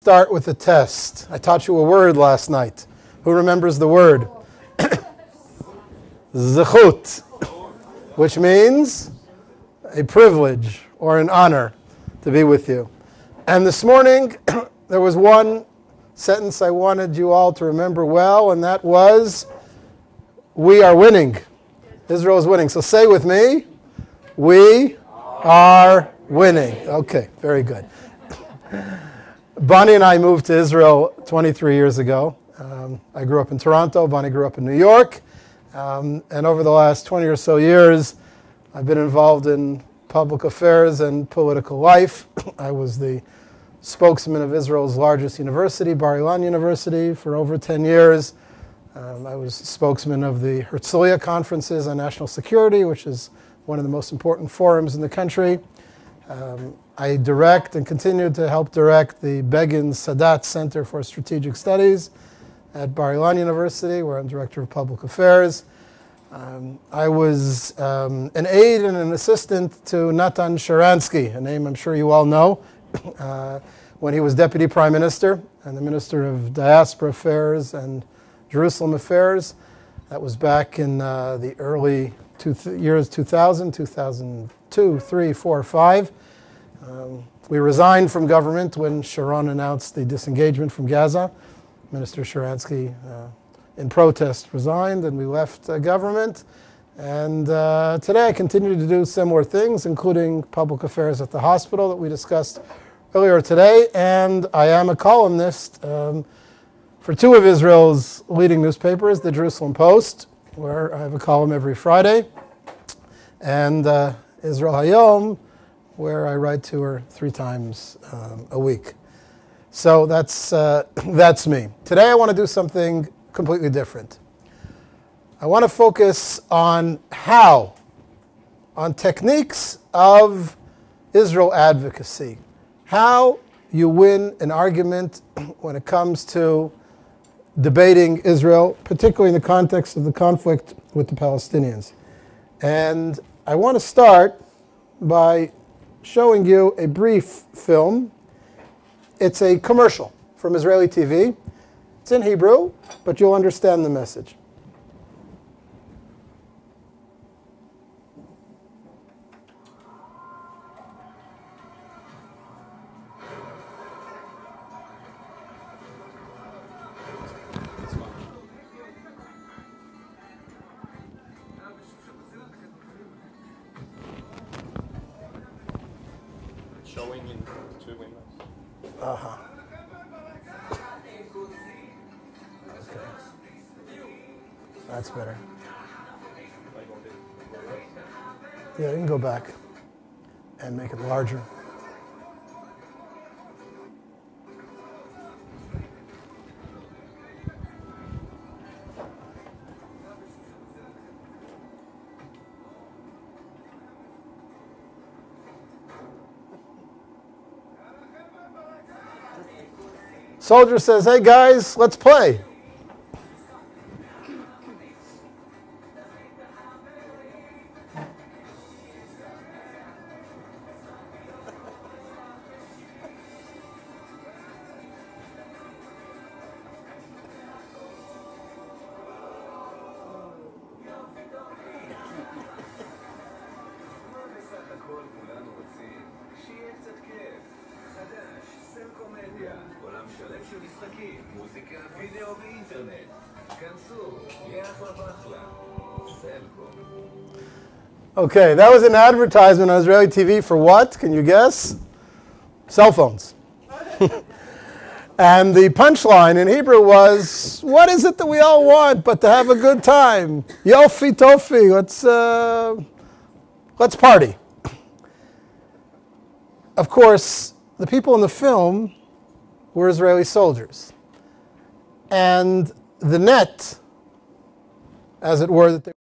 Start with a test. I taught you a word last night. Who remembers the word? Zechut, which means a privilege or an honor to be with you. And this morning, there was one sentence I wanted you all to remember well, and that was, we are winning. Israel is winning. So say with me, we are winning. Okay, very good. Bonnie and I moved to Israel 23 years ago. I grew up in Toronto. Bonnie grew up in New York. And over the last 20 or so years, I've been involved in public affairs and political life. I was the spokesman of Israel's largest university, Bar-Ilan University, for over 10 years. I was spokesman of the Herzliya Conferences on National Security, which is one of the most important forums in the country. I direct and continue to help direct the Begin Sadat Center for Strategic Studies at Bar-Ilan University, where I'm director of public affairs. I was an aide and an assistant to Natan Sharansky, a name I'm sure you all know, when he was deputy prime minister and the minister of diaspora affairs and Jerusalem affairs. That was back in the early years 2000, 2002, 3, 4, 5. We resigned from government when Sharon announced the disengagement from Gaza. Minister Sharansky, in protest, resigned, and we left government. And today I continue to do similar things, including public affairs at the hospital that we discussed earlier today. And I am a columnist for two of Israel's leading newspapers, the Jerusalem Post, where I have a column every Friday, and Israel Hayom, where I write 2 or 3 times a week. So that's me. Today I want to do something completely different. I want to focus on on techniques of Israel advocacy, how you win an argument when it comes to debating Israel, particularly in the context of the conflict with the Palestinians. And I want to start by showing you a brief film. It's a commercial from Israeli TV. It's in Hebrew, but you'll understand the message. Showing in 2 windows. Uh-huh. Okay. That's better. Yeah, you can go back and make it larger. Soldier says, hey guys, let's play. Okay, that was an advertisement on Israeli TV for what? Can you guess? Cell phones. And the punchline in Hebrew was, what is it that we all want but to have a good time? Yofi tofi, let's party. Of course, the people in the film were Israeli soldiers. And the net, as it were, that they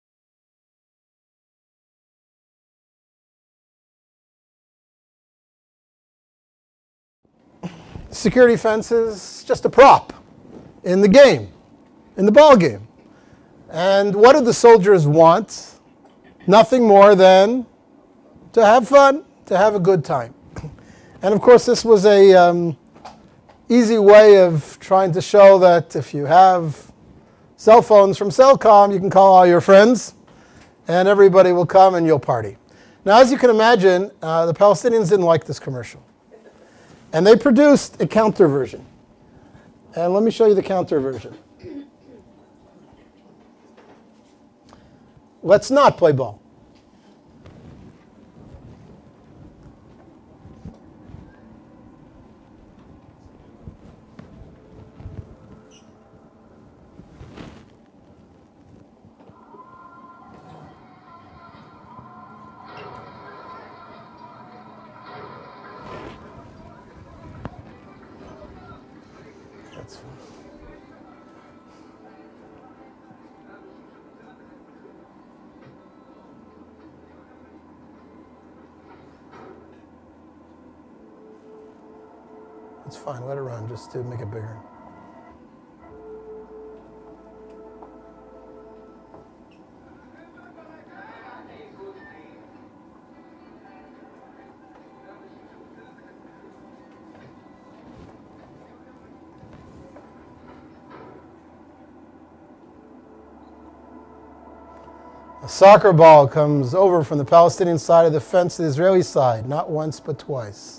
security fences, just a prop in the game, in the ball game. And what did the soldiers want? Nothing more than to have fun, to have a good time. And of course, this was a easy way of trying to show that if you have cell phones from Cellcom, you can call all your friends, and everybody will come and you'll party. Now, as you can imagine, the Palestinians didn't like this commercial. And they produced a counter version. And let me show you the counter version. Let's not play ball. That's fine. It's fine, let it run just to make it bigger. A soccer ball comes over from the Palestinian side of the fence to the Israeli side, not once but twice.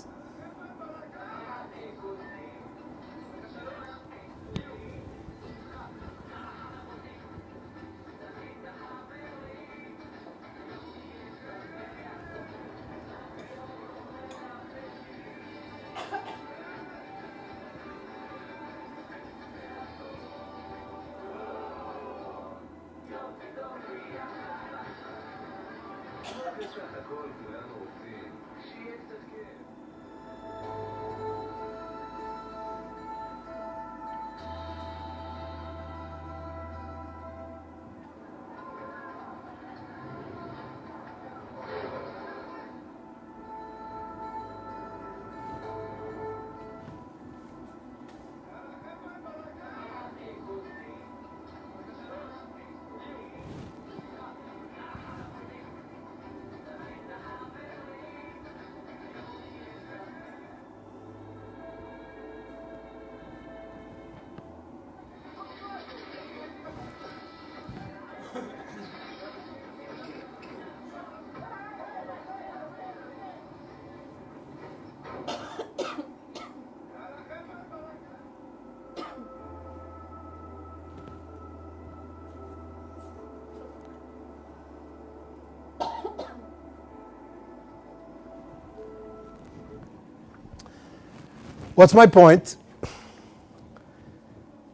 What's my point?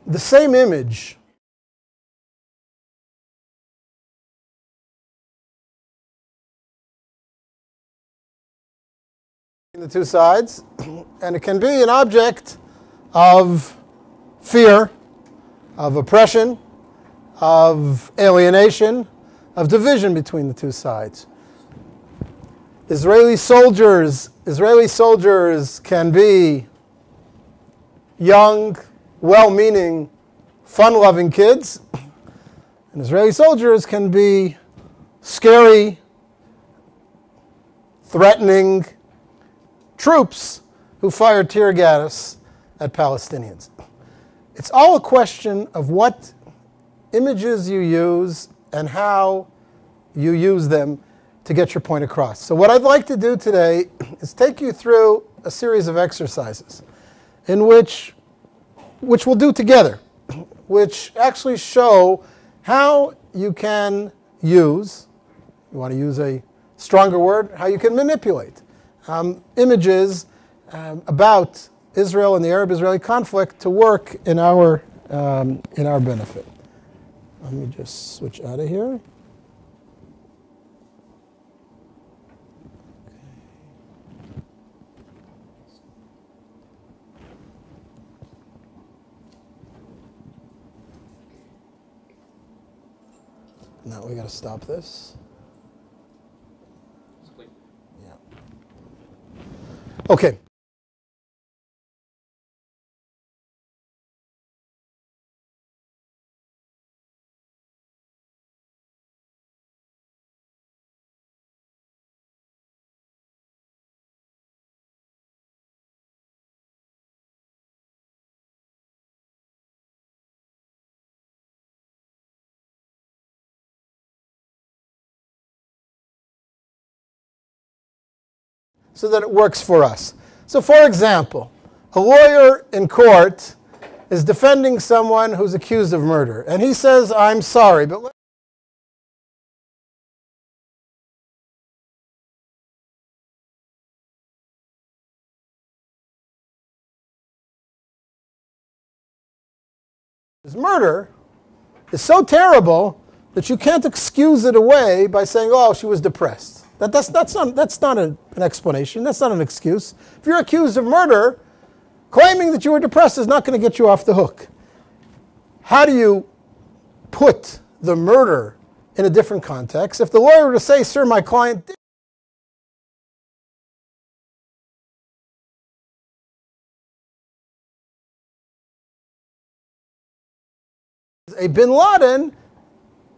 The same image in the two sides, and it can be an object of fear, of oppression, of alienation, of division between the two sides. Israeli soldiers can be young, well-meaning, fun-loving kids, and Israeli soldiers can be scary, threatening troops who fire tear gas at Palestinians. It's all a question of what images you use and how you use them to get your point across. So what I'd like to do today is take you through a series of exercises in which we'll do together, which actually show how you can use, you want to use a stronger word, how you can manipulate images about Israel and the Arab-Israeli conflict to work in our benefit. Let me just switch out of here. Now we got to stop this. Yeah. Okay. so that it works for us. So for example, a lawyer in court is defending someone who's accused of murder. And he says, I'm sorry, but his murder is so terrible that you can't excuse it away by saying, oh, she was depressed. That's not an explanation. That's not an excuse. If you're accused of murder, claiming that you were depressed is not going to get you off the hook. How do you put the murder in a different context? If the lawyer were to say, sir, my client did a bin Laden,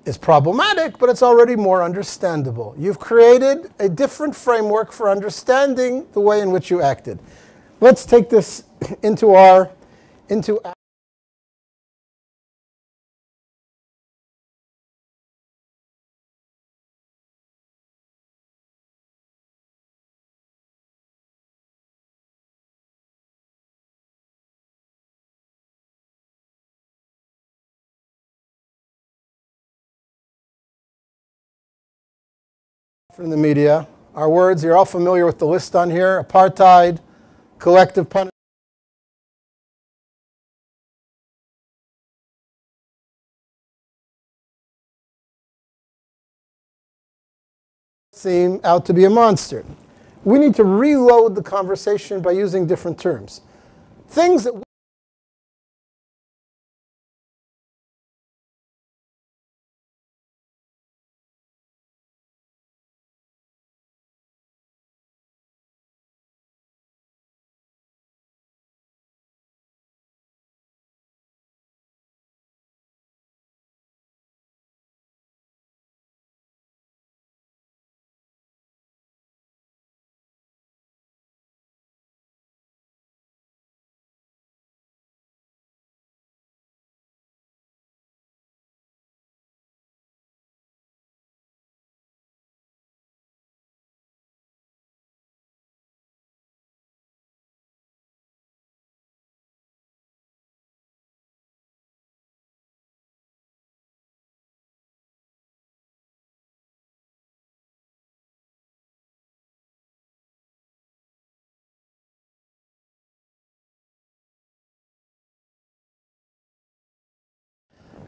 is problematic, but it's already more understandable. You've created a different framework for understanding the way in which you acted. Let's take this into our in the media. Our words, you're all familiar with the list on here: apartheid, collective punishment, seem out to be a monster. We need to reload the conversation by using different terms. Things that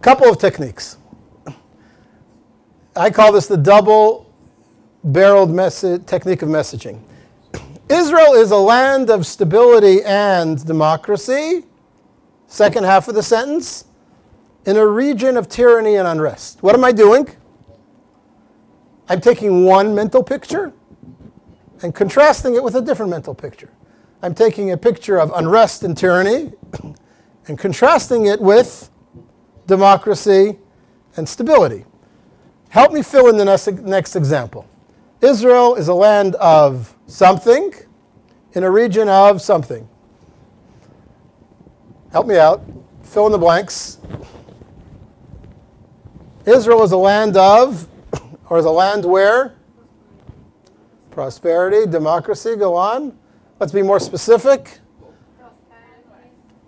couple of techniques. I call this the double-barreled technique of messaging. Israel is a land of stability and democracy, second half of the sentence, in a region of tyranny and unrest. What am I doing? I'm taking one mental picture and contrasting it with a different mental picture. I'm taking a picture of unrest and tyranny and contrasting it with democracy and stability. Help me fill in the next example. Israel is a land of something in a region of something. Help me out. Fill in the blanks. Israel is a land of, or is a land where? Prosperity, democracy, go on. Let's be more specific.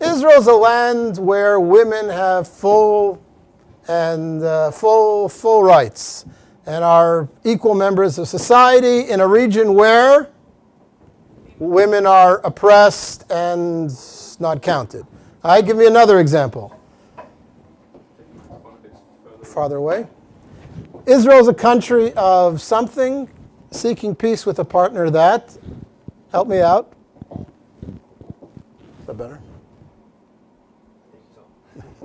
Israel is a land where women have full rights and are equal members of society in a region where women are oppressed and not counted. All right, give me another example. Farther away. Israel is a country of something, seeking peace with a partner that, help me out. Is that better?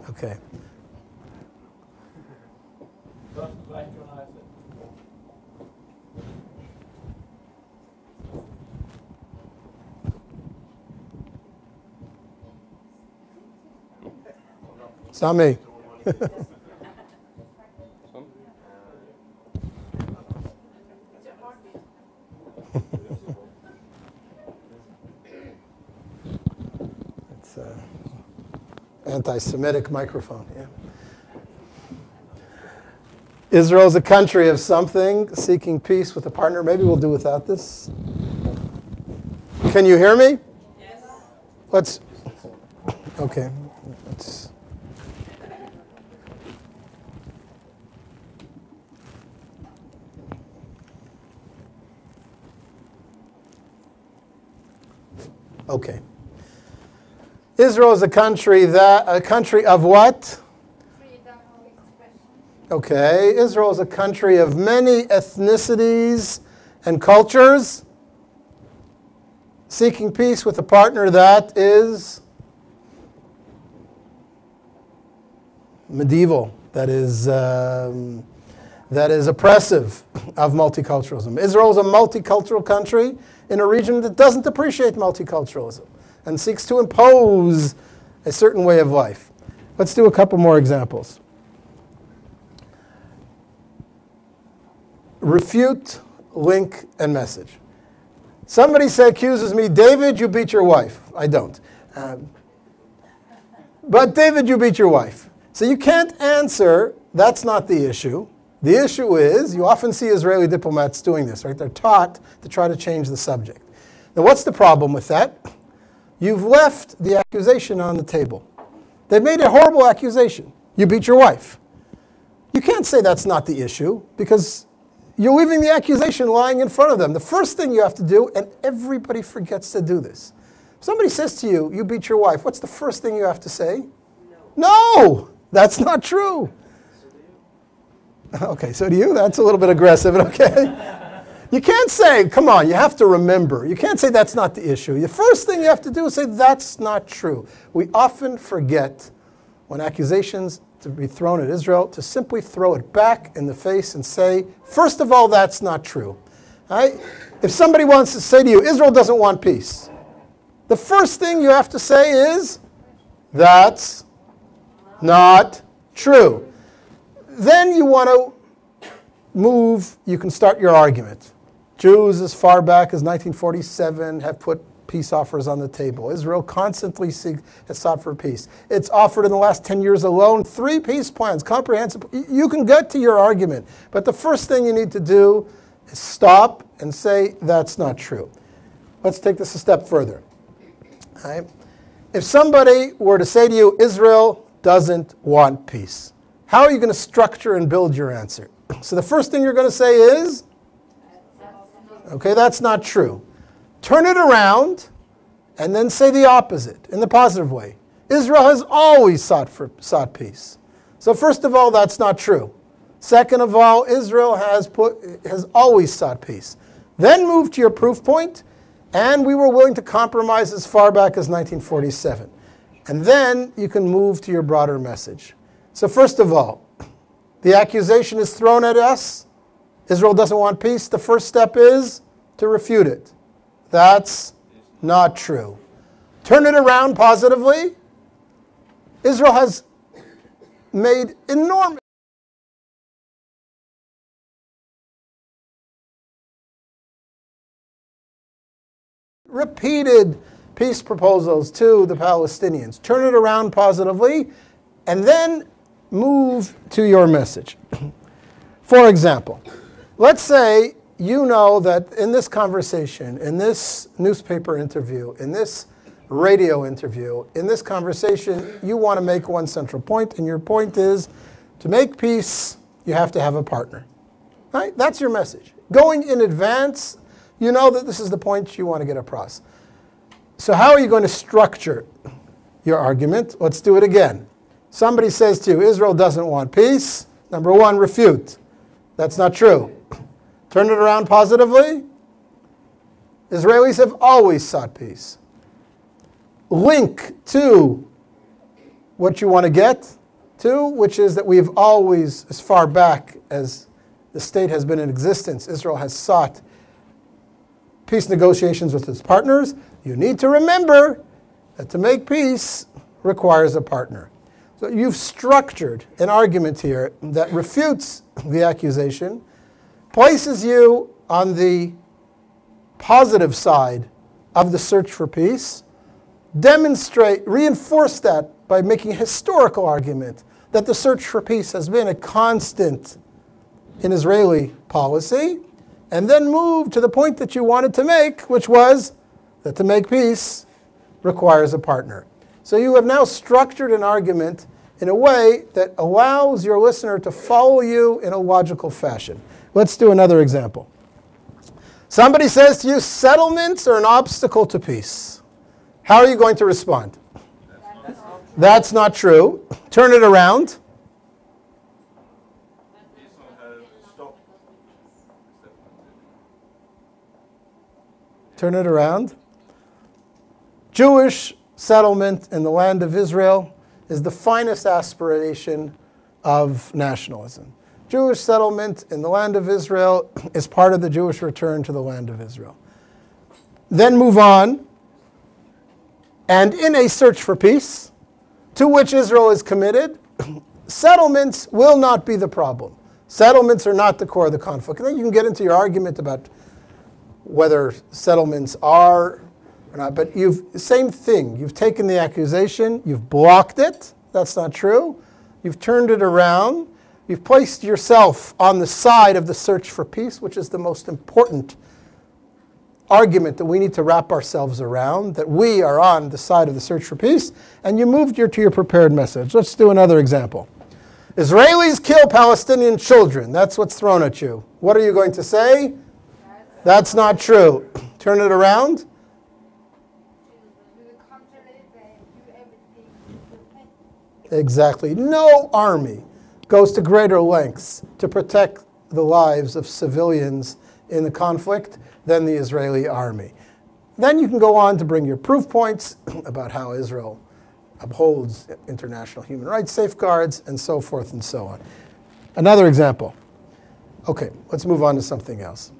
Okay. It's not me. It's an anti-Semitic microphone. Yeah. Israel is a country of something, seeking peace with a partner. Maybe we'll do without this. Can you hear me? Yes. Okay. Okay. Israel is a country of what? Okay. Israel is a country of many ethnicities and cultures, seeking peace with a partner that is medieval, that is oppressive of multiculturalism. Israel is a multicultural country in a region that doesn't appreciate multiculturalism and seeks to impose a certain way of life. Let's do a couple more examples. Refute, link, and message. Somebody accuses me, David, you beat your wife. I don't. But David, you beat your wife. So you can't answer, that's not the issue. The issue is, you often see Israeli diplomats doing this, right? They're taught to try to change the subject. Now, what's the problem with that? You've left the accusation on the table. They've made a horrible accusation. You beat your wife. You can't say that's not the issue because you're leaving the accusation lying in front of them. The first thing you have to do, and everybody forgets to do this. If somebody says to you, you beat your wife, what's the first thing you have to say? No, that's not true. Okay, so do you? That's a little bit aggressive, okay? You can't say, come on, you have to remember. You can't say that's not the issue. The first thing you have to do is say that's not true. We often forget when accusations to be thrown at Israel to simply throw it back in the face and say, first of all, that's not true. All right? If somebody wants to say to you, Israel doesn't want peace, the first thing you have to say is, that's not true. Then you want to move, you can start your argument. Jews as far back as 1947 have put peace offers on the table. Israel constantly has sought for peace. It's offered in the last 10 years alone 3 peace plans, comprehensive. You can get to your argument, but the first thing you need to do is stop and say that's not true. Let's take this a step further. All right? If somebody were to say to you, Israel doesn't want peace, how are you going to structure and build your answer? So the first thing you're going to say is, okay, that's not true. Turn it around and then say the opposite in the positive way. Israel has always sought peace. So first of all, that's not true. Second of all, Israel has always sought peace. Then move to your proof point, and we were willing to compromise as far back as 1947. And then you can move to your broader message. So first of all, the accusation is thrown at us. Israel doesn't want peace. The first step is to refute it. That's not true. Turn it around positively. Israel has made enormous repeated peace proposals to the Palestinians. Turn it around positively, and then move to your message. For example, let's say you know that in this conversation, in this newspaper interview, in this radio interview, in this conversation, you want to make one central point, and your point is to make peace, you have to have a partner. Right? That's your message. Going in advance, you know that this is the point you want to get across. So how are you going to structure your argument? Let's do it again. Somebody says to you, Israel doesn't want peace. Number one, refute. That's not true. Turn it around positively. Israelis have always sought peace. Link to what you want to get to, which is that we have always, as far back as the state has been in existence, Israel has sought peace negotiations with its partners. You need to remember that to make peace requires a partner. So you've structured an argument here that refutes the accusation, places you on the positive side of the search for peace, reinforce that by making a historical argument that the search for peace has been a constant in Israeli policy, and then move to the point that you wanted to make, which was that to make peace requires a partner. So you have now structured an argument in a way that allows your listener to follow you in a logical fashion. Let's do another example. Somebody says to you, settlements are an obstacle to peace. How are you going to respond? That's not true. Turn it around. Turn it around. Jewish settlement in the land of Israel is the finest aspiration of nationalism. Jewish settlement in the land of Israel is part of the Jewish return to the land of Israel. Then move on, and in a search for peace, to which Israel is committed, settlements will not be the problem. Settlements are not the core of the conflict. And then you can get into your argument about whether settlements are or not, but same thing. You've taken the accusation, you've blocked it. That's not true. You've turned it around. You've placed yourself on the side of the search for peace, which is the most important argument that we need to wrap ourselves around, that we are on the side of the search for peace, and you moved to your prepared message. Let's do another example. Israelis kill Palestinian children. That's what's thrown at you. What are you going to say? That's not true. Turn it around. Exactly. No army goes to greater lengths to protect the lives of civilians in the conflict than the Israeli army. Then you can go on to bring your proof points about how Israel upholds international human rights safeguards and so forth and so on. Another example. Okay, let's move on to something else.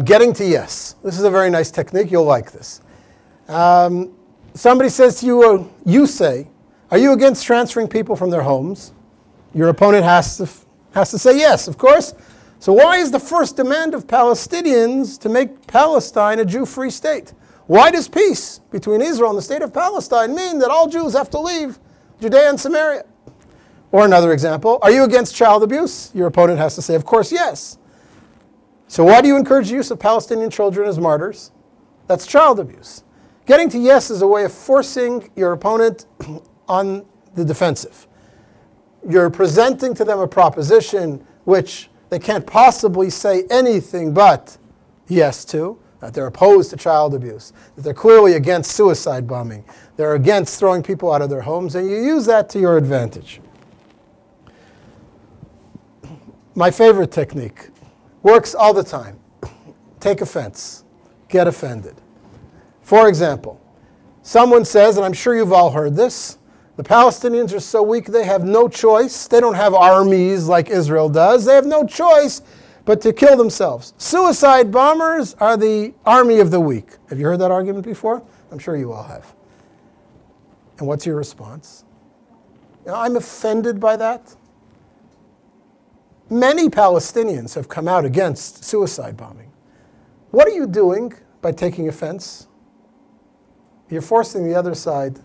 Getting to yes. This is a very nice technique. You'll like this. Somebody says to you, you say, are you against transferring people from their homes? Your opponent has to say yes, of course. So why is the first demand of Palestinians to make Palestine a Jew-free state? Why does peace between Israel and the state of Palestine mean that all Jews have to leave Judea and Samaria? Or another example, are you against child abuse? Your opponent has to say, of course, yes. So why do you encourage the use of Palestinian children as martyrs? That's child abuse. Getting to yes is a way of forcing your opponent on the defensive. You're presenting to them a proposition which they can't possibly say anything but yes to, that they're opposed to child abuse, that they're clearly against suicide bombing, they're against throwing people out of their homes, and you use that to your advantage. My favorite technique works all the time. Take offense. Get offended. For example, someone says, and I'm sure you've all heard this, the Palestinians are so weak they have no choice. They don't have armies like Israel does. They have no choice but to kill themselves. Suicide bombers are the army of the weak. Have you heard that argument before? I'm sure you all have. And what's your response? You know, I'm offended by that. Many Palestinians have come out against suicide bombing. What are you doing by taking offense? You're forcing the other side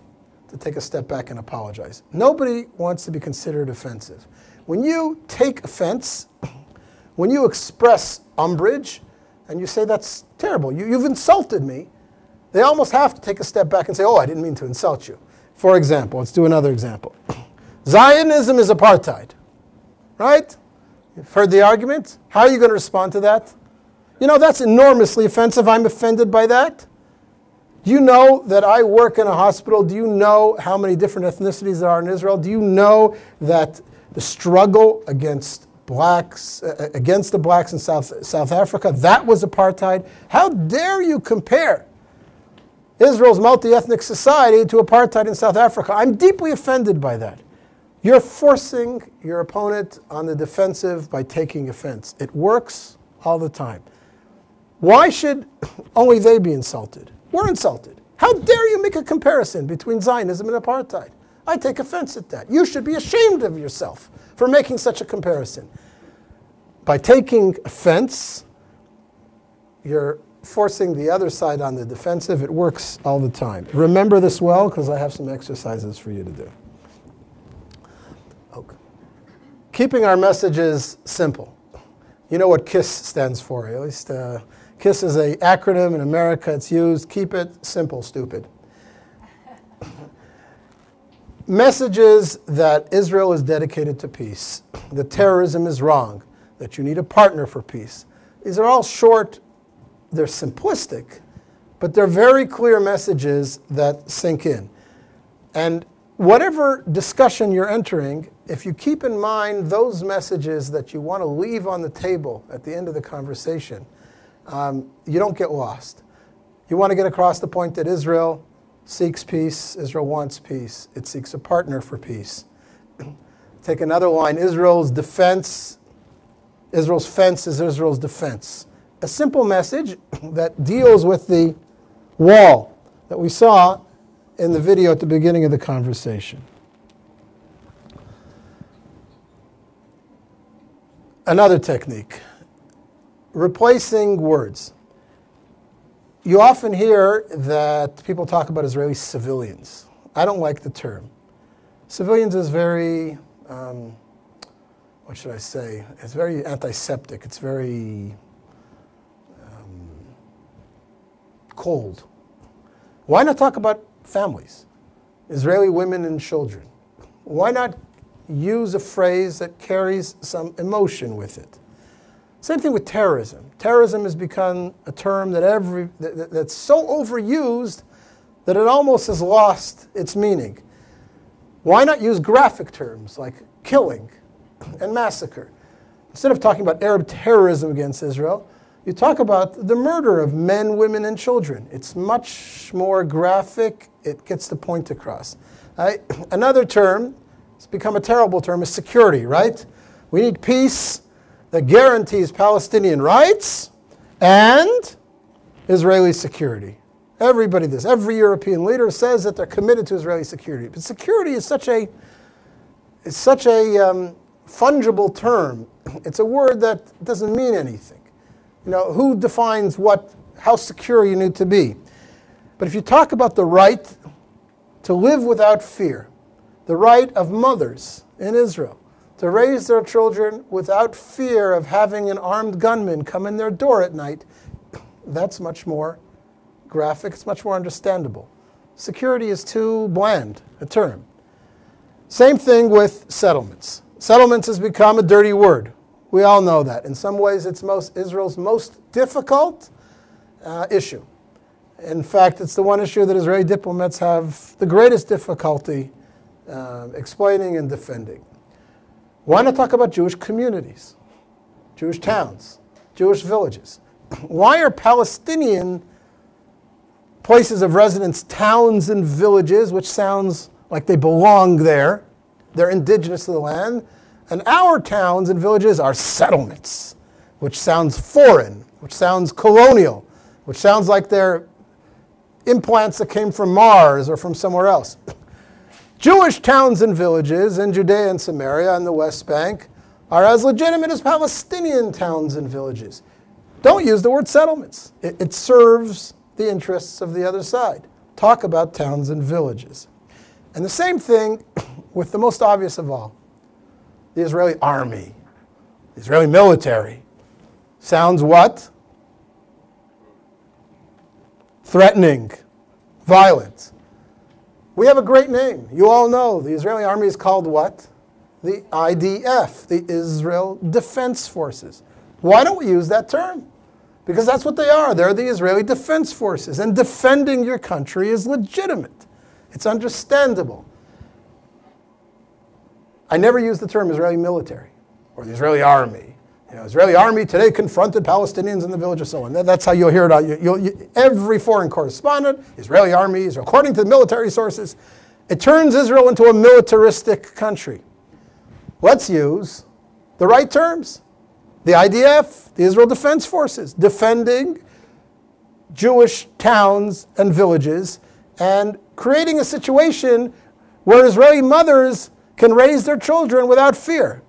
to take a step back and apologize. Nobody wants to be considered offensive. When you take offense, when you express umbrage, and you say, that's terrible, you've insulted me, they almost have to take a step back and say, oh, I didn't mean to insult you. For example, let's do another example. Zionism is apartheid, right? You've heard the argument. How are you going to respond to that? You know, that's enormously offensive. I'm offended by that. Do you know that I work in a hospital? Do you know how many different ethnicities there are in Israel? Do you know that the struggle against blacks, against the blacks in South Africa, that was apartheid? How dare you compare Israel's multi-ethnic society to apartheid in South Africa? I'm deeply offended by that. You're forcing your opponent on the defensive by taking offense. It works all the time. Why should only they be insulted? We're insulted. How dare you make a comparison between Zionism and apartheid? I take offense at that. You should be ashamed of yourself for making such a comparison. By taking offense, you're forcing the other side on the defensive. It works all the time. Remember this well, because I have some exercises for you to do. Okay. Keeping our messages simple. You know what KISS stands for, at least KISS is an acronym. In America, it's used. Keep it simple, stupid. Messages that Israel is dedicated to peace, that terrorism is wrong, that you need a partner for peace. These are all short, they're simplistic, but they're very clear messages that sink in. And whatever discussion you're entering, if you keep in mind those messages that you want to leave on the table at the end of the conversation, you don't get lost. You want to get across the point that Israel seeks peace, Israel wants peace, it seeks a partner for peace. Take another line, Israel's fence is Israel's defense. A simple message that deals with the wall that we saw in the video at the beginning of the conversation. Another technique, replacing words. You often hear that people talk about Israeli civilians. I don't like the term. Civilians is very, what should I say? It's very antiseptic. It's very cold. Why not talk about families? Israeli women and children. Why not use a phrase that carries some emotion with it? Same thing with terrorism. Terrorism has become a term that's so overused that it almost has lost its meaning. Why not use graphic terms like killing and massacre? Instead of talking about Arab terrorism against Israel, you talk about the murder of men, women, and children. It's much more graphic. It gets the point across. Another term, it's become a terrible term, is security, right? We need peace that guarantees Palestinian rights and Israeli security. Everybody does. Every European leader says that they're committed to Israeli security. But security is such a fungible term. It's a word that doesn't mean anything. You know, who defines how secure you need to be? But if you talk about the right to live without fear, the right of mothers in Israel to raise their children without fear of having an armed gunman come in their door at night, that's much more graphic, it's much more understandable. Security is too bland a term. Same thing with settlements. Settlements has become a dirty word. We all know that. In some ways, it's Israel's most difficult issue. In fact, it's the one issue that Israeli diplomats have the greatest difficulty explaining and defending. Why not talk about Jewish communities, Jewish towns, Jewish villages? Why are Palestinian places of residence towns and villages, which sounds like they belong there? They're indigenous to the land. And our towns and villages are settlements, which sounds foreign, which sounds colonial, which sounds like they're implants that came from Mars or from somewhere else. Jewish towns and villages in Judea and Samaria and the West Bank are as legitimate as Palestinian towns and villages. Don't use the word settlements. It serves the interests of the other side. Talk about towns and villages. And the same thing with the most obvious of all, the Israeli army, the Israeli military. Sounds what? Threatening, violent. We have a great name. You all know the Israeli army is called what? The IDF, the Israel Defense Forces. Why don't we use that term? Because that's what they are. They're the Israeli Defense Forces. And defending your country is legitimate. It's understandable. I never use the term Israeli military or the Israeli army. You know, Israeli army today confronted Palestinians in the village and so on. That's how you'll hear it. Every foreign correspondent, Israeli army, according to the military sources, it turns Israel into a militaristic country. Let's use the right terms. The IDF, the Israel Defense Forces, defending Jewish towns and villages and creating a situation where Israeli mothers can raise their children without fear.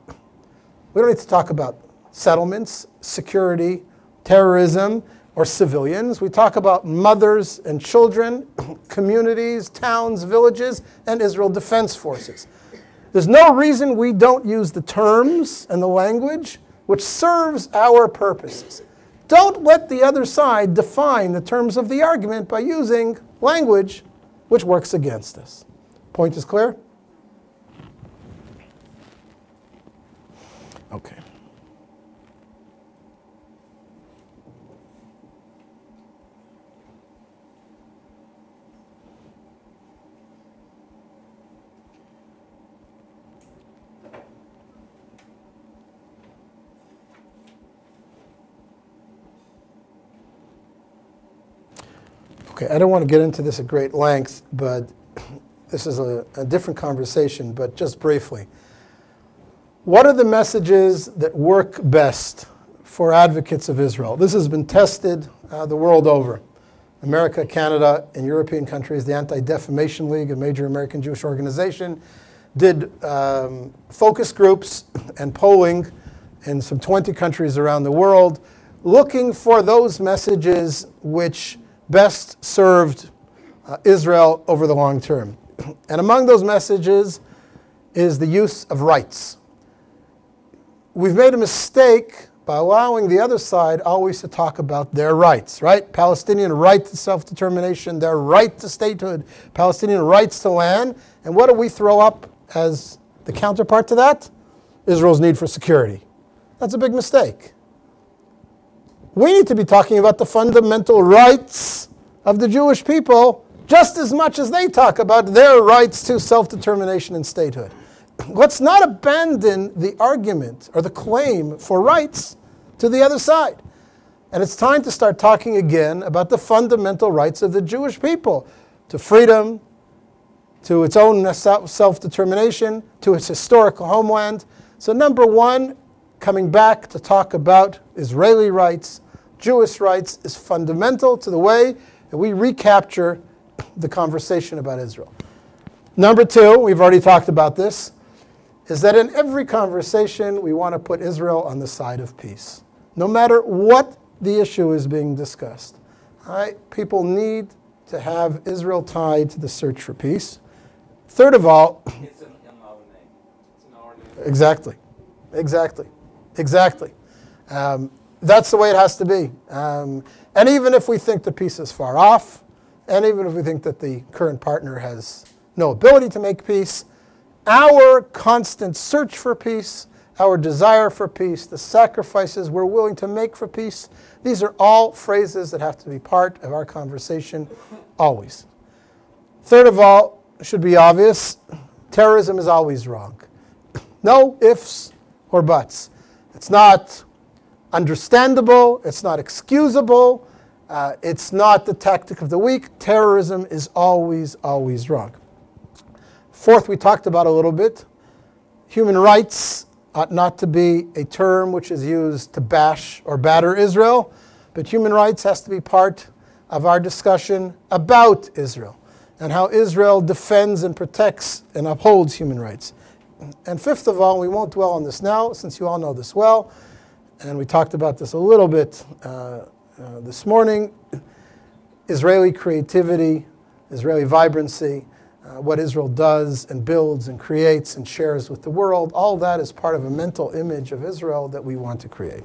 We don't need to talk about settlements, security, terrorism, or civilians. We talk about mothers and children, communities, towns, villages, and Israel Defense Forces. There's no reason we don't use the terms and the language which serves our purposes. Don't let the other side define the terms of the argument by using language which works against us. Point is clear? Okay. Okay, I don't want to get into this at great length, but this is a different conversation, but just briefly. What are the messages that work best for advocates of Israel? This has been tested the world over. America, Canada, and European countries, the Anti-Defamation League, a major American Jewish organization, did focus groups and polling in some 20 countries around the world, looking for those messages which best served Israel over the long term. And among those messages is the use of rights. We've made a mistake by allowing the other side always to talk about their rights, right? Palestinian right to self-determination, their right to statehood, Palestinian rights to land. And what do we throw up as the counterpart to that? Israel's need for security. That's a big mistake. We need to be talking about the fundamental rights of the Jewish people just as much as they talk about their rights to self-determination and statehood. Let's not abandon the argument or the claim for rights to the other side. And it's time to start talking again about the fundamental rights of the Jewish people to freedom, to its own self-determination, to its historical homeland. So number one, coming back to talk about Israeli rights, Jewish rights is fundamental to the way that we recapture the conversation about Israel. Number two, we've already talked about this, is that in every conversation we want to put Israel on the side of peace, no matter what the issue is being discussed. People need to have Israel tied to the search for peace. Third of all, It's in our name. It's in our name. Exactly. That's the way it has to be. And even if we think the peace is far off, and even if we think that the current partner has no ability to make peace, our constant search for peace, our desire for peace, the sacrifices we're willing to make for peace, these are all phrases that have to be part of our conversation always. Third of all, it should be obvious, terrorism is always wrong. No ifs or buts. It's not understandable, it's not excusable, it's not the tactic of the weak. Terrorism is always, always wrong. Fourth, we talked about a little bit, human rights ought not to be a term which is used to bash or batter Israel, but human rights has to be part of our discussion about Israel and how Israel defends and protects and upholds human rights. And fifth of all, we won't dwell on this now since you all know this well, and we talked about this a little bit this morning, Israeli creativity, Israeli vibrancy, what Israel does and builds and creates and shares with the world, all that is part of a mental image of Israel that we want to create.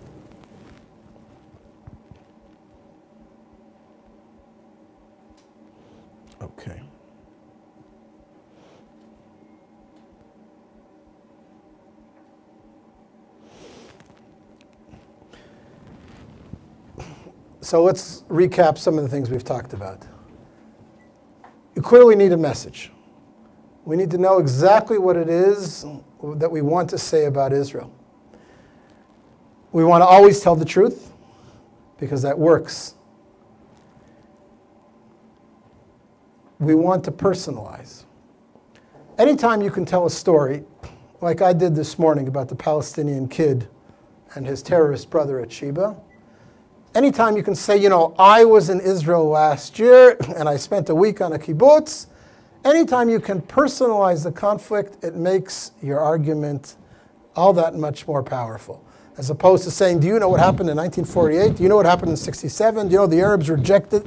Okay. So let's recap some of the things we've talked about. You clearly need a message. We need to know exactly what it is that we want to say about Israel. We want to always tell the truth because that works. We want to personalize. Anytime you can tell a story, like I did this morning about the Palestinian kid and his terrorist brother at Sheba, anytime you can say, I was in Israel last year and I spent a week on a kibbutz, anytime you can personalize the conflict, it makes your argument all that much more powerful. As opposed to saying, do you know what happened in 1948? Do you know what happened in 1967? Do you know the Arabs rejected?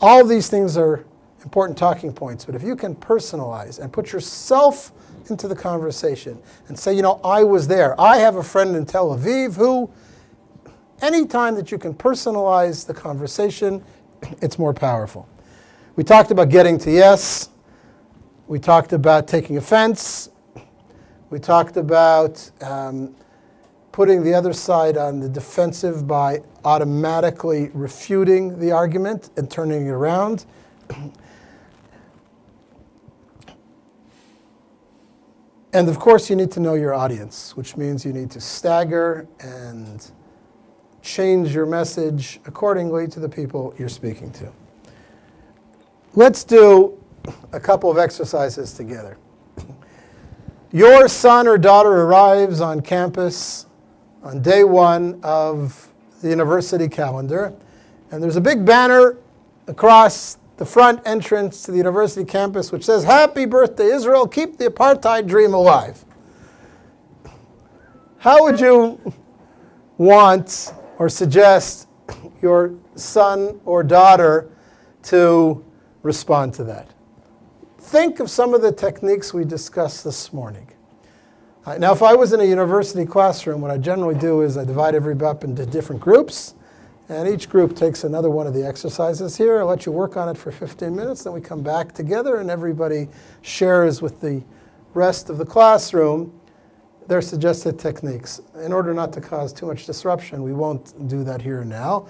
All of these things are important talking points. But if you can personalize and put yourself into the conversation and say, I was there. I have a friend in Tel Aviv who... Anytime that you can personalize the conversation, it's more powerful. We talked about getting to yes. We talked about taking offense. We talked about putting the other side on the defensive by automatically refuting the argument and turning it around. And of course, you need to know your audience, which means you need to stagger and change your message accordingly to the people you're speaking to. Let's do a couple of exercises together. Your son or daughter arrives on campus on day one of the university calendar, and there's a big banner across the front entrance to the university campus which says, "Happy birthday, Israel, keep the apartheid dream alive." How would you want or suggest your son or daughter to respond to that? Think of some of the techniques we discussed this morning. Now, if I was in a university classroom, what I generally do is I divide everybody up into different groups, and each group takes another one of the exercises here. I'll let you work on it for 15 minutes, then we come back together, and everybody shares with the rest of the classroom their suggested techniques. In order not to cause too much disruption, we won't do that here and now.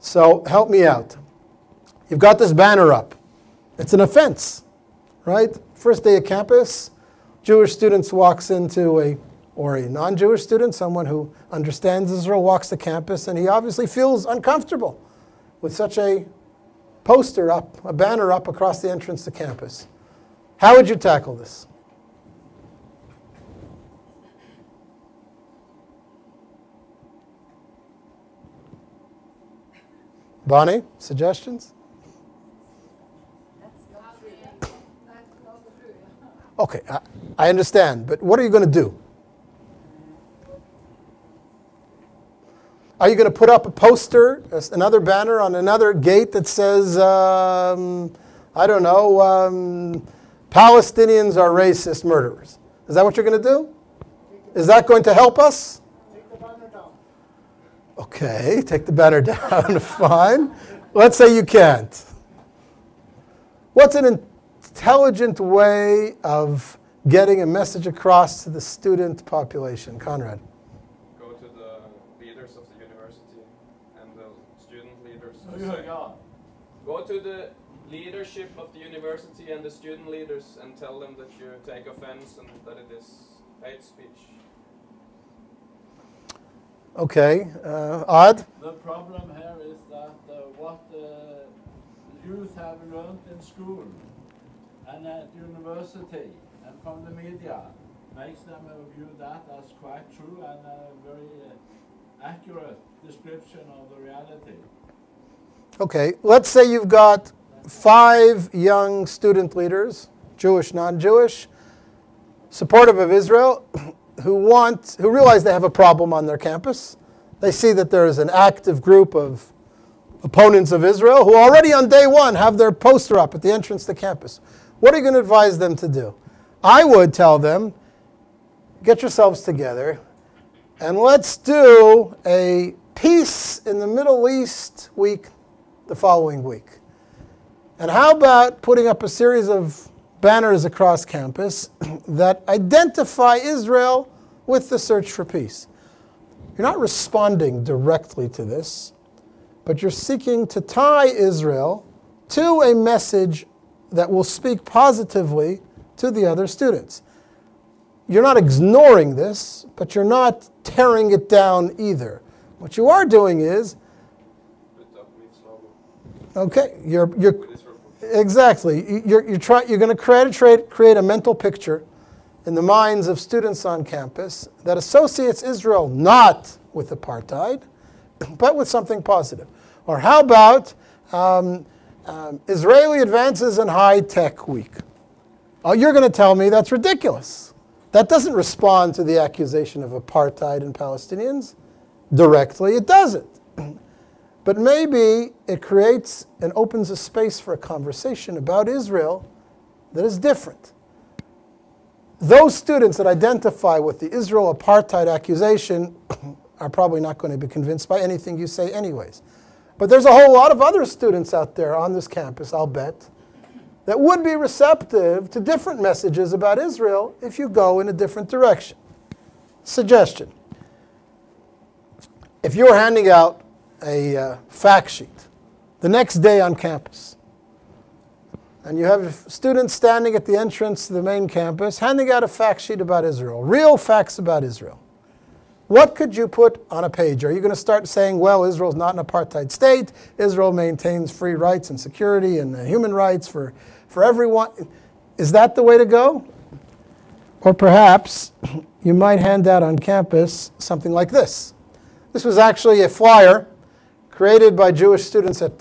So help me out. You've got this banner up. It's an offense, right? First day of campus, Jewish students walks into or a non-Jewish student, someone who understands Israel, walks to campus, and he obviously feels uncomfortable with such a poster up, a banner up across the entrance to campus. How would you tackle this? Bonnie, suggestions? Okay, I understand, but what are you going to do? Are you going to put up a poster, another banner on another gate that says, I don't know, Palestinians are racist murderers? Is that what you're going to do? Is that going to help us? Take the banner down. Okay, take the banner down, fine. Let's say you can't. What's an intelligent way of getting a message across to the student population? Conrad. Go to the leaders of the university and the student leaders. Yeah. Go to the leadership of the university and the student leaders and tell them that you take offense and that it is hate speech. Okay, Odd? The problem here is that what the youth have learned in school and at university and from the media makes them view that as quite true and a very accurate description of the reality. Okay, let's say you've got 5 young student leaders, Jewish, non-Jewish, supportive of Israel, who realize they have a problem on their campus. They see that there is an active group of opponents of Israel who already on day one have their poster up at the entrance to campus. What are you going to advise them to do? I would tell them, get yourselves together and let's do a peace in the Middle East week the following week. And how about putting up a series of banners across campus that identify Israel with the search for peace? You're not responding directly to this, but you're seeking to tie Israel to a message that will speak positively to the other students. You're not ignoring this, but you're not tearing it down either. What you are doing is, okay, exactly. You're going to create a mental picture in the minds of students on campus that associates Israel not with apartheid, but with something positive. Or how about Israeli advances in high-tech week? Oh, you're going to tell me that's ridiculous. That doesn't respond to the accusation of apartheid in Palestinians directly. It doesn't. But maybe it creates and opens a space for a conversation about Israel that is different. Those students that identify with the Israel apartheid accusation are probably not going to be convinced by anything you say anyways. But there's a whole lot of other students out there on this campus, I'll bet, that would be receptive to different messages about Israel if you go in a different direction. Suggestion. If you're handing out a fact sheet the next day on campus, and you have students standing at the entrance to the main campus handing out a fact sheet about Israel, real facts about Israel, what could you put on a page? Are you going to start saying, well, Israel's not an apartheid state, Israel maintains free rights and security and human rights for everyone? Is that the way to go? Or perhaps you might hand out on campus something like this. This was actually a flyer created by Jewish students at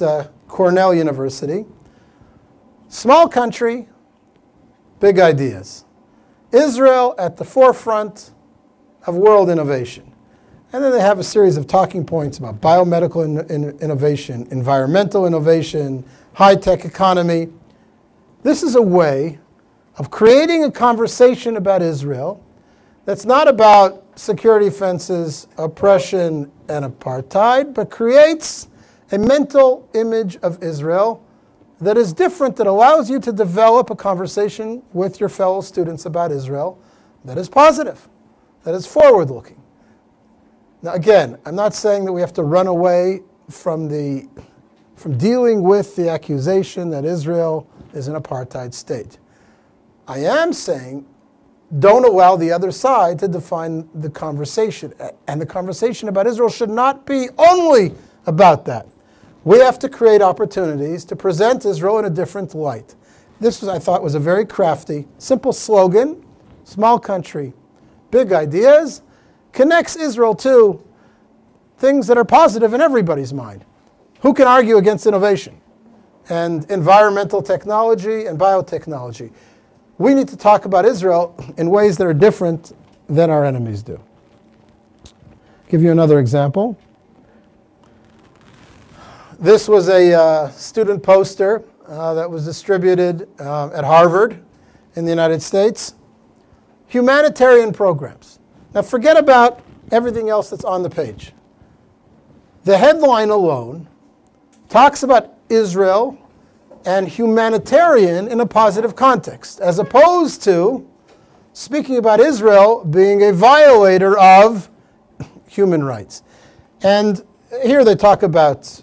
Cornell University. Small country, big ideas. Israel at the forefront of world innovation. And then they have a series of talking points about biomedical innovation, environmental innovation, high-tech economy. This is a way of creating a conversation about Israel that's not about security fences, oppression, and apartheid, but creates a mental image of Israel that is different, that allows you to develop a conversation with your fellow students about Israel that is positive, that is forward-looking. Now again, I'm not saying that we have to run away from dealing with the accusation that Israel is an apartheid state. I am saying don't allow the other side to define the conversation. And the conversation about Israel should not be only about that. We have to create opportunities to present Israel in a different light. This, I thought, was a very crafty, simple slogan. Small country, big ideas, connects Israel to things that are positive in everybody's mind. Who can argue against innovation and environmental technology and biotechnology? We need to talk about Israel in ways that are different than our enemies do. Give you another example. This was a student poster that was distributed at Harvard in the United States. Humanitarian programs. Now forget about everything else that's on the page. The headline alone talks about Israel and humanitarian in a positive context, as opposed to speaking about Israel being a violator of human rights. And here they talk about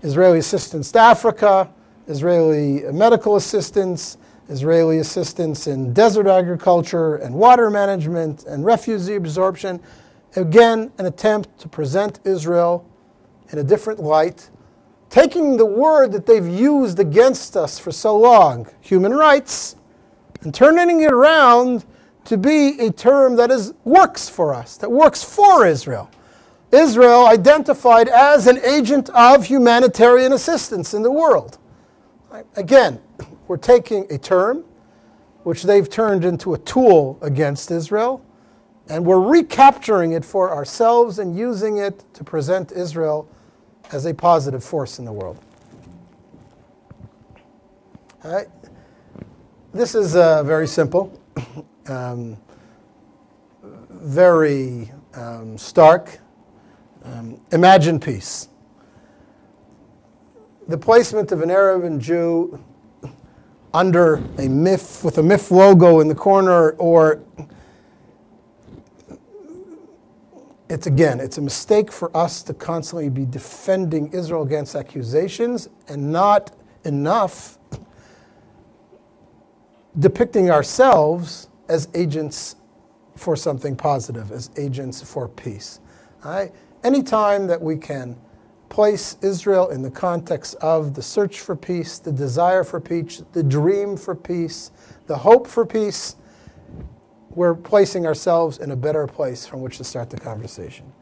Israeli assistance to Africa, Israeli medical assistance, Israeli assistance in desert agriculture and water management and refugee absorption. Again, an attempt to present Israel in a different light, taking the word that they've used against us for so long, human rights, and turning it around to be a term that works for us, that works for Israel. Israel identified as an agent of humanitarian assistance in the world. Again, we're taking a term which they've turned into a tool against Israel, and we're recapturing it for ourselves and using it to present Israel as a positive force in the world. All right. This is very simple, very stark. Imagine peace. The placement of an Arab and Jew under a MIF, with a MIF logo in the corner, or it's a mistake for us to constantly be defending Israel against accusations and not enough depicting ourselves as agents for something positive, as agents for peace. All right? Anytime that we can place Israel in the context of the search for peace, the desire for peace, the dream for peace, the hope for peace, we're placing ourselves in a better place from which to start the conversation.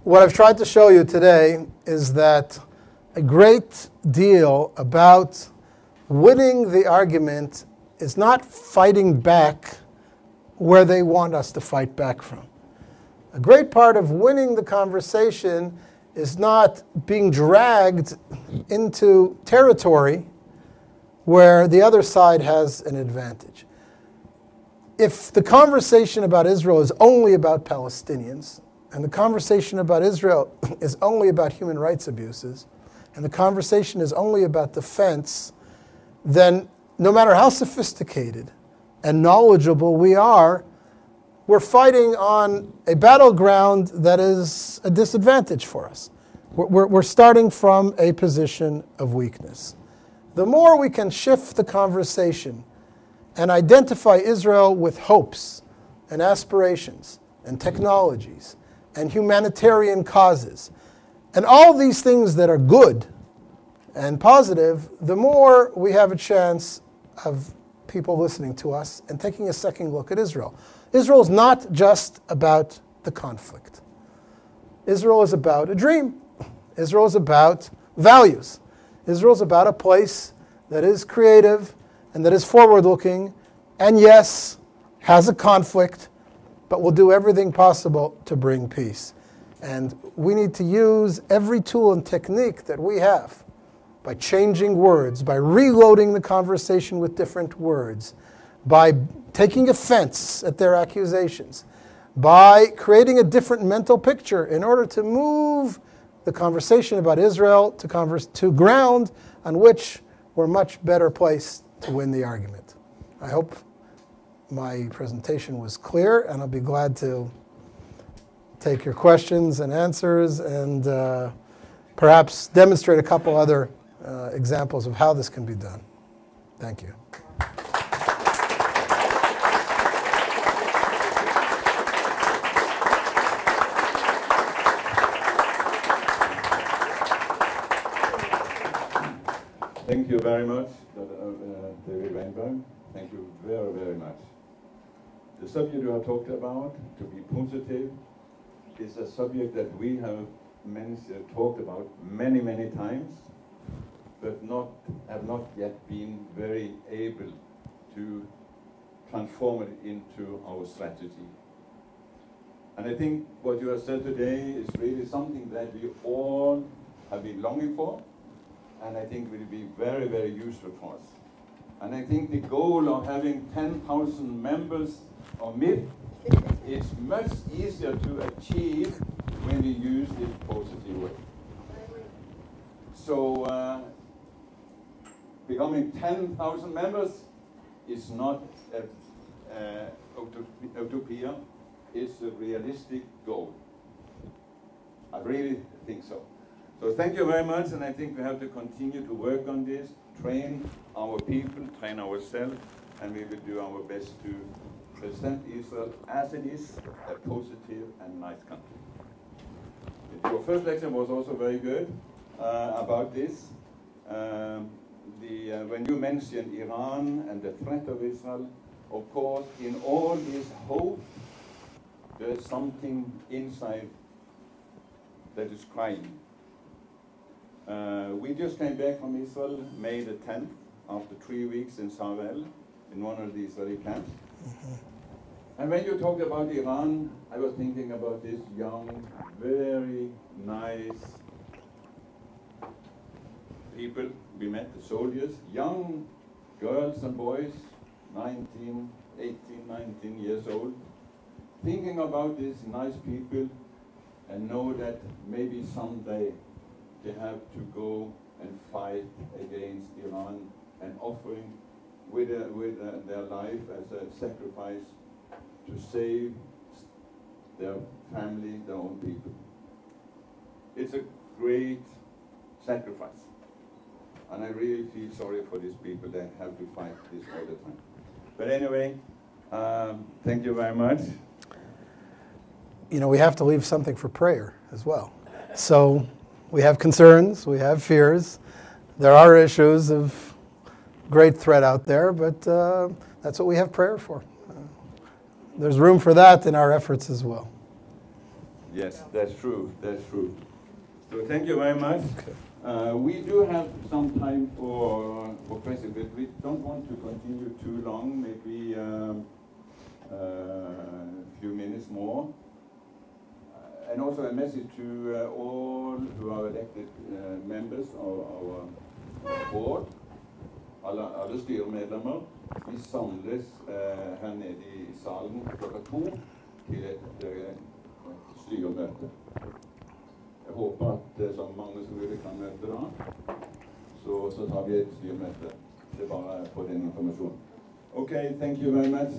What I've tried to show you today is that a great deal about winning the argument is not fighting back where they want us to fight back from. A great part of winning the conversation is not being dragged into territory where the other side has an advantage. if the conversation about Israel is only about Palestinians, and the conversation about Israel is only about human rights abuses, and the conversation is only about defense, then no matter how sophisticated and knowledgeable we are, we're fighting on a battleground that is a disadvantage for us. We're starting from a position of weakness. The more we can shift the conversation and identify Israel with hopes and aspirations and technologies and humanitarian causes and all these things that are good and positive, the more we have a chance of people listening to us and taking a second look at Israel. Israel is not just about the conflict. Israel is about a dream. Israel is about values. Israel is about a place that is creative and that is forward-looking and, yes, has a conflict, but will do everything possible to bring peace. And we need to use every tool and technique that we have by changing words, by reloading the conversation with different words, by taking offense at their accusations, by creating a different mental picture in order to move the conversation about Israel to ground on which we're much better placed to win the argument. I hope my presentation was clear, and I'll be glad to take your questions and answers and perhaps demonstrate a couple other examples of how this can be done. Thank you. Thank you very much, David Weinberg. Thank you very, very much. The subject you have talked about, to be positive, is a subject that we have talked about many, many times, but have not yet been very able to transform it into our strategy. And I think what you have said today is really something that we all have been longing for, and I think will be very, very useful for us. And I think the goal of having 10,000 members of MIP is much easier to achieve when we use this positive way. So becoming 10,000 members is not a utopia, it's a realistic goal. I really think so. So thank you very much, and I think we have to continue to work on this, train our people, train ourselves, and we will do our best to present Israel as it is, a positive and nice country. Your first lecture was also very good about this. When you mentioned Iran and the threat of Israel, of course, in all this hope, there's something inside that is crying. We just came back from Israel, May the 10th, after 3 weeks in Sarvel, in one of the Israeli camps. And when you talked about Iran, I was thinking about this young, very nice people we met, the soldiers, young girls and boys, 18, 19 years old, thinking about these nice people and know that maybe someday they have to go and fight against Iran and offering with their life as a sacrifice to save their family, their own people. It's a great sacrifice. And I really feel sorry for these people that have to fight this all the time. But anyway, thank you very much. You know, we have to leave something for prayer as well. So we have concerns, we have fears. There are issues of great threat out there, but that's what we have prayer for. There's room for that in our efforts as well. Yes, that's true, that's true. So thank you very much. We do have some time for questions, but we don't want to continue too long, maybe a few minutes more. And also a message to all who are elected members of our board. alle styremedlemmer, vi samles her nede i salen klokka 2 til et styremøte. Jeg håper at så mange som mulig kan møte da, så tar vi et styremøte. Det er bare for den informasjonen. Okay, thank you very much.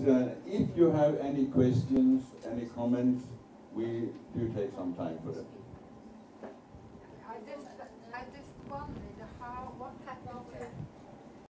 If you have any questions, any comments, we do take some time for them. I just wonder